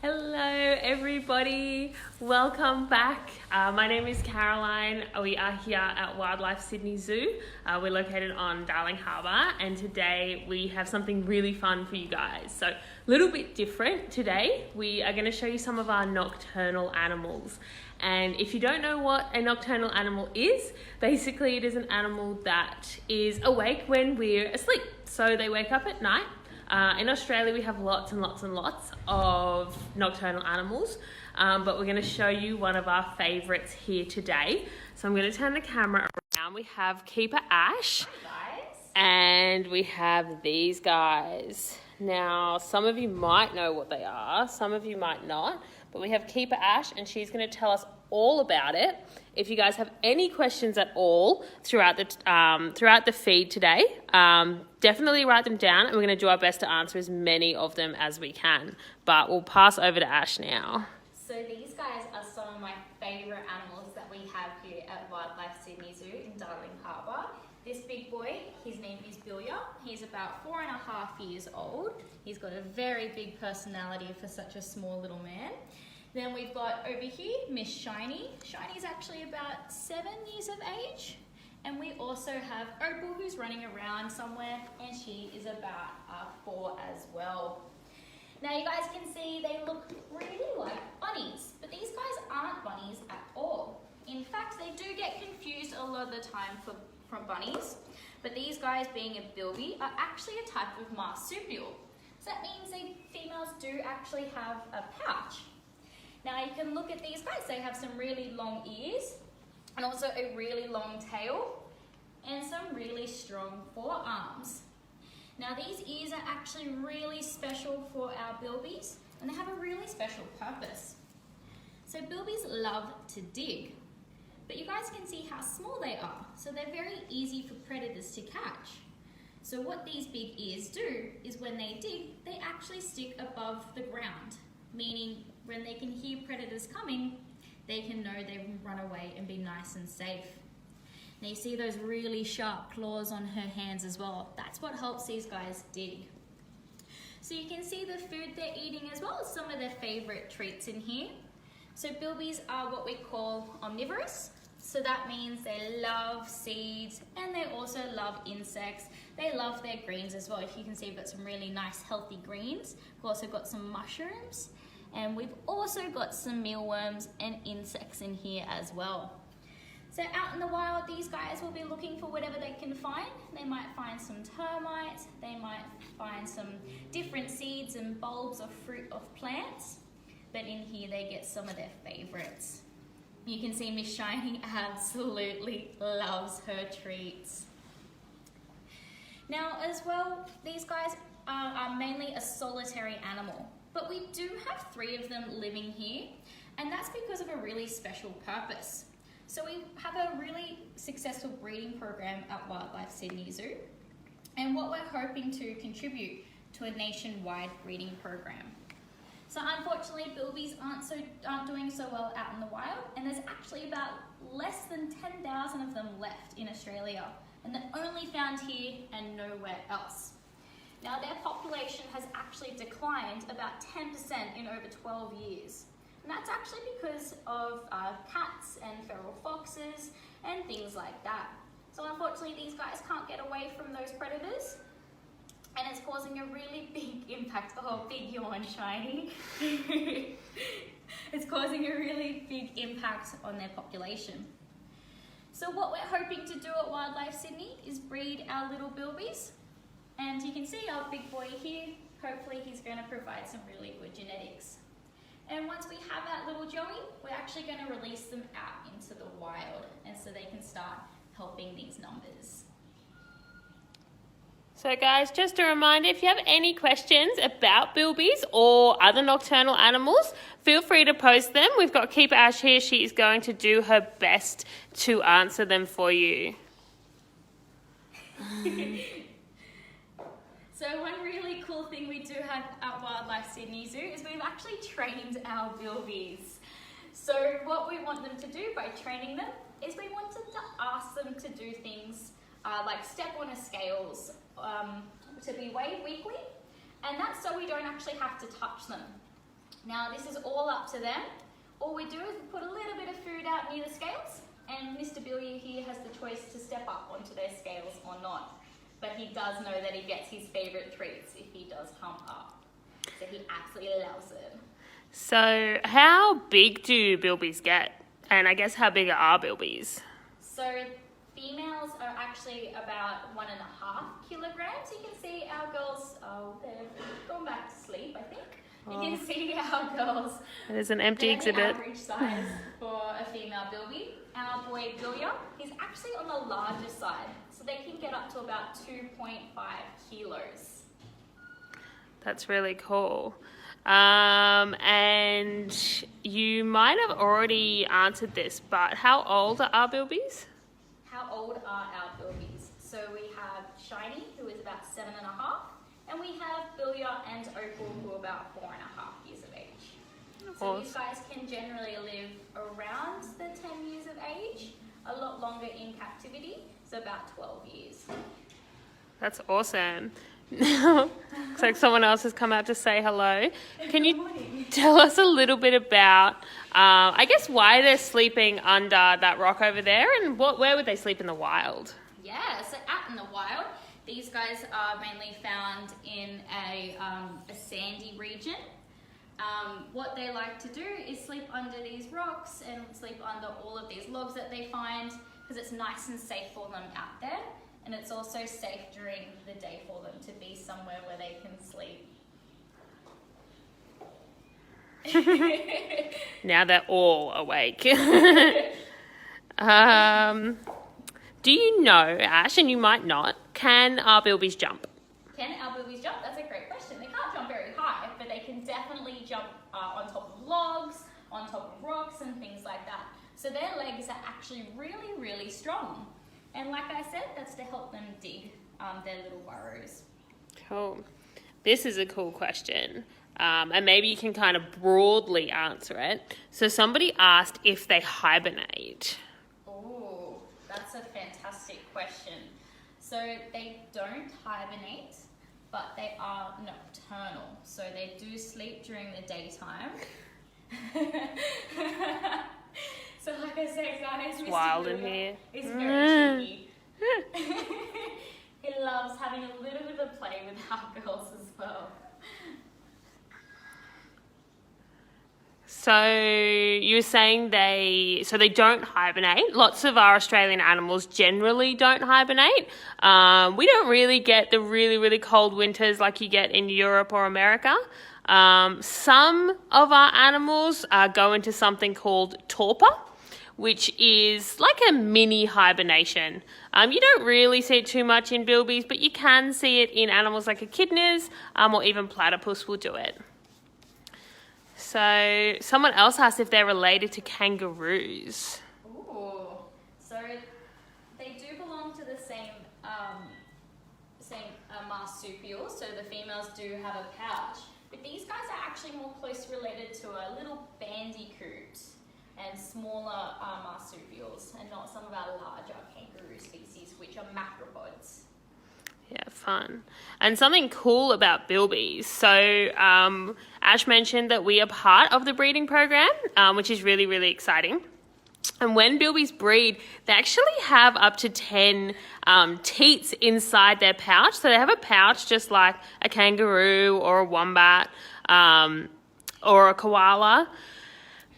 Hello everybody, welcome back. My name is Caroline. We are here at Wildlife Sydney Zoo. We're located on Darling Harbour and today we have something really fun for you guys. So a little bit different today. We are going to show you some of our nocturnal animals. And if you don't know what a nocturnal animal is, basically it is an animal that is awake when we're asleep. So they wake up at night. In Australia, we have lots and lots and lots of nocturnal animals, but we're going to show you one of our favourites here today. So I'm going to turn the camera around. We have Keeper Ash. Hi guys. And we have these guys. Now, some of you might know what they are, some of you might not, but we have Keeper Ash and she's going to tell us all about it. If you guys have any questions at all throughout the feed today, definitely write them down and we're going to do our best to answer as many of them as we can. But we'll pass over to Ash now. So these guys are some of my favourite animals that we have here at Wildlife Sydney Zoo in Darling Harbour. This big boy, his name is Bilby. He's about 4.5 years old. He's got a very big personality for such a small little man. Then we've got over here Miss Shiny. Shiny's actually about 7 years of age. And we also have Opal, who's running around somewhere, and she is about 4 as well. Now you guys can see they look really like bunnies, but these guys aren't bunnies at all. In fact, they do get confused a lot of the time from bunnies, but these guys, being a bilby, are actually a type of marsupial. So that means females do actually have a pouch. Now you can look at these guys, they have some really long ears and also a really long tail and some really strong forearms. Now these ears are actually really special for our bilbies and they have a really special purpose. So bilbies love to dig, but you guys can see how small they are, so they're very easy for predators to catch. So what these big ears do is when they dig, they actually stick above the ground, meaning when they can hear predators coming, they can know they can run away and be nice and safe. Now you see those really sharp claws on her hands as well. That's what helps these guys dig. So you can see the food they're eating as well as some of their favourite treats in here. So bilbies are what we call omnivorous. So that means they love seeds and they also love insects. They love their greens as well. If you can see, we've got some really nice healthy greens. We've also got some mushrooms and we've also got some mealworms and insects in here as well. So out in the wild, these guys will be looking for whatever they can find. They might find some termites, they might find some different seeds and bulbs of fruit of plants, but in here they get some of their favourites. You can see Miss Shiny absolutely loves her treats. Now as well, these guys are mainly a solitary animal, but we do have 3 of them living here, and that's because of a really special purpose. So we have a really successful breeding program at Wildlife Sydney Zoo, and what we're hoping to contribute to a nationwide breeding program. So unfortunately, bilbies aren't doing so well out in the wild, and there's actually about less than 10,000 of them left in Australia, and they're only found here and nowhere else. Now their population has actually declined about 10% in over 12 years. And that's actually because of cats and feral foxes and things like that. So unfortunately these guys can't get away from those predators and it's causing a really big impact. Oh, big yawn, Shiny. It's causing a really big impact on their population. So what we're hoping to do at Wildlife Sydney is breed our little bilbies. And you can see our big boy here, hopefully he's going to provide some really good genetics. And once we have that little Joey, we're actually going to release them out into the wild and so they can start helping these numbers. So guys, just a reminder, if you have any questions about bilbies or other nocturnal animals, feel free to post them. We've got Keeper Ash here. She is going to do her best to answer them for you. So one really cool thing we do have at Wildlife Sydney Zoo is we've actually trained our bilbies. So what we want them to do by training them is we wanted to ask them to do things like step on a scales to be weighed weekly, and that's so we don't actually have to touch them. Now this is all up to them. All we do is we put a little bit of food out near the scales, and Mr. Bilby here has the choice to step up onto their scales or not. But he does know that he gets his favourite treats if he does hump up. So he absolutely loves it. So how big do bilbies get? And I guess how big are bilbies? So females are actually about 1.5 kilograms. You can see our girls, they've gone back to sleep, I think. You can see our girls. There's an empty they're exhibit. The average size for a female bilby. Our boy Bilby, he's actually on the larger side. So they can get up to about 2.5 kilos. That's really cool. And you might have already answered this, but how old are bilbies? How old are our bilbies? So we have Shiny, who is about 7.5, and we have Bilby and Opal, who are about 4.5 years of age. So Awesome. these guys can generally live around the 10 years of age, a lot longer in captivity, so about 12 years. That's awesome. Looks like someone else has come out to say hello. Can you tell us a little bit about, I guess, why they're sleeping under that rock over there, and where would they sleep in the wild? Yeah, so out in the wild, these guys are mainly found in a sandy region. What they like to do is sleep under these rocks and sleep under all of these logs that they find, because it's nice and safe for them out there. And it's also safe during the day for them to be somewhere where they can sleep. Now they're all awake. Do you know, Ash, and you might not, can our bilbies jump? Can our bilbies jump? That's a great question. They can't jump very high, but they can definitely jump on top of logs, on top of rocks and things like that. So their legs are actually really, really strong. And like I said, that's to help them dig their little burrows. Cool. This is a cool question. And maybe you can kind of broadly answer it. So somebody asked if they hibernate. Oh, that's a fantastic question. So they don't hibernate, but they are nocturnal. So they do sleep during the daytime. So like I said, guys, It's Mr. wild in Bilby here. is very cheeky. He loves having a little bit of play with our girls as well. So you were saying they don't hibernate. Lots of our Australian animals generally don't hibernate. We don't really get the really, really cold winters like you get in Europe or America. Some of our animals go into something called torpor, which is like a mini hibernation. You don't really see it too much in bilbies, but you can see it in animals like echidnas, or even platypus will do it. So someone else asked if they're related to kangaroos. Ooh, so they do belong to the same marsupials. So the females do have a pouch, but these guys are actually more closely related to a little bandicoot and smaller marsupials, and not some of our larger kangaroo species, which are macropods. Yeah, fun. And something cool about bilbies. So Ash mentioned that we are part of the breeding program, which is really, really exciting. And when bilbies breed, they actually have up to 10 teats inside their pouch. So they have a pouch just like a kangaroo or a wombat or a koala.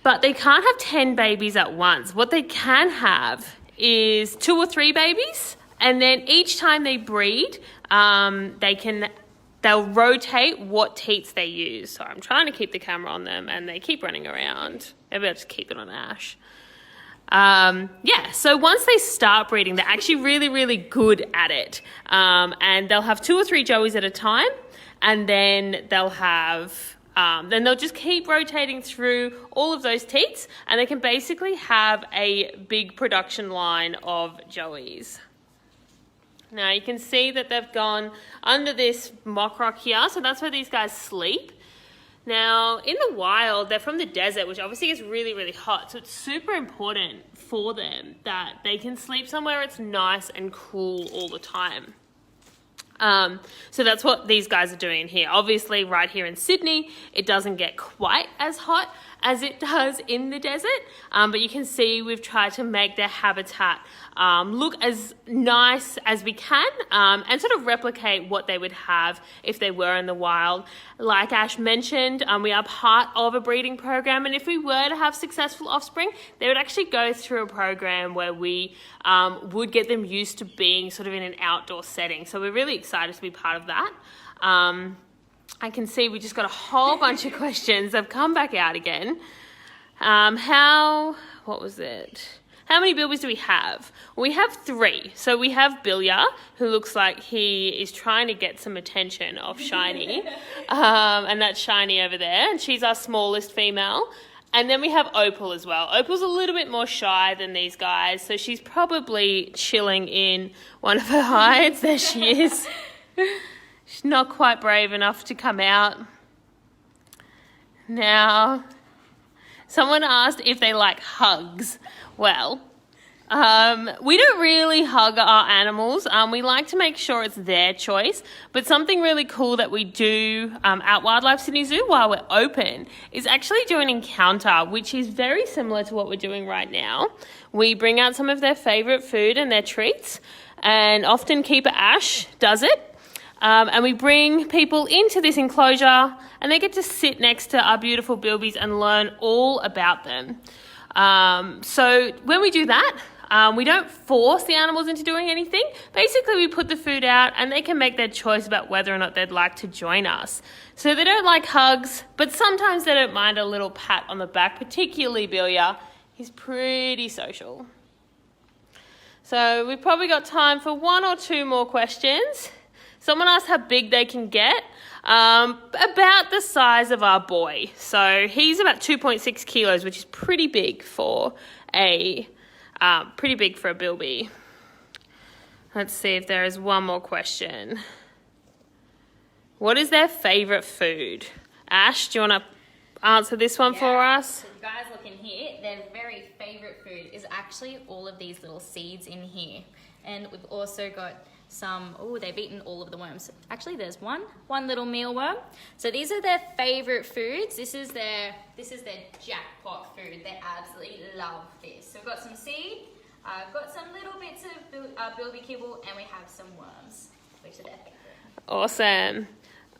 But they can't have 10 babies at once. What they can have is 2 or 3 babies. And then each time they breed, they'll rotate what teats they use. So I'm trying to keep the camera on them and they keep running around. Maybe I'll just keep it on Ash. So once they start breeding, they're actually really, really good at it. And they'll have 2 or 3 joeys at a time. And then they'll just keep rotating through all of those teats. And they can basically have a big production line of joeys. Now you can see that they've gone under this mock rock here, so that's where these guys sleep. Now in the wild, they're from the desert, which obviously gets really, really hot, so it's super important for them that they can sleep somewhere it's nice and cool all the time. So that's what these guys are doing here. Obviously, right here in Sydney, it doesn't get quite as hot as it does in the desert, but you can see we've tried to make their habitat look as nice as we can, and sort of replicate what they would have if they were in the wild. Like Ash mentioned, we are part of a breeding program, and if we were to have successful offspring, they would actually go through a program where we would get them used to being sort of in an outdoor setting. So we're really excited to be part of that. I can see we just got a whole bunch of questions. They've come back out again. What was it? How many bilbies do we have? We have 3. So we have Bilya, who looks like he is trying to get some attention off Shiny. And that's Shiny over there. And she's our smallest female. And then we have Opal as well. Opal's a little bit more shy than these guys. So she's probably chilling in one of her hides. There she is. She's not quite brave enough to come out. Now, someone asked if they like hugs. Well, we don't really hug our animals. We like to make sure it's their choice. But something really cool that we do at Wildlife Sydney Zoo while we're open is actually do an encounter, which is very similar to what we're doing right now. We bring out some of their favourite food and their treats, and often Keeper Ash does it. And we bring people into this enclosure and they get to sit next to our beautiful bilbies and learn all about them. So when we do that, we don't force the animals into doing anything. Basically, we put the food out and they can make their choice about whether or not they'd like to join us. So they don't like hugs, but sometimes they don't mind a little pat on the back, particularly Bilya. He's pretty social. So we've probably got time for 1 or 2 more questions. Someone asked how big they can get. About the size of our boy. So he's about 2.6 kilos, which is pretty big for a bilby. Let's see if there is one more question. What is their favourite food? Ash, do you want to answer this one for us? So you guys look in here. Their very favourite food is actually all of these little seeds in here. And we've also got some, they've eaten all of the worms. Actually, there's one little mealworm. So these are their favourite foods. This is their jackpot food. They absolutely love this. So we've got some seed, got some little bits of bilby kibble, and we have some worms, which are their favourite. Awesome.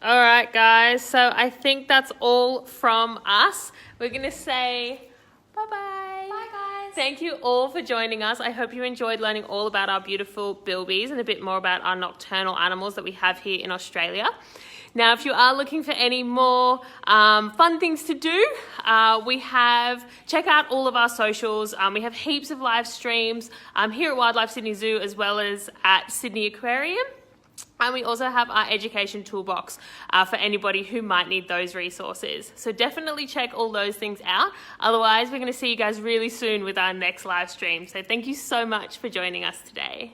All right, guys. So I think that's all from us. We're going to say bye-bye. Bye, guys. Thank you all for joining us. I hope you enjoyed learning all about our beautiful bilbies and a bit more about our nocturnal animals that we have here in Australia. Now, if you are looking for any more fun things to do, check out all of our socials. We have heaps of live streams here at Wildlife Sydney Zoo as well as at Sydney Aquarium. And we also have our education toolbox for anybody who might need those resources. So definitely check all those things out. Otherwise, we're going to see you guys really soon with our next live stream. So thank you so much for joining us today.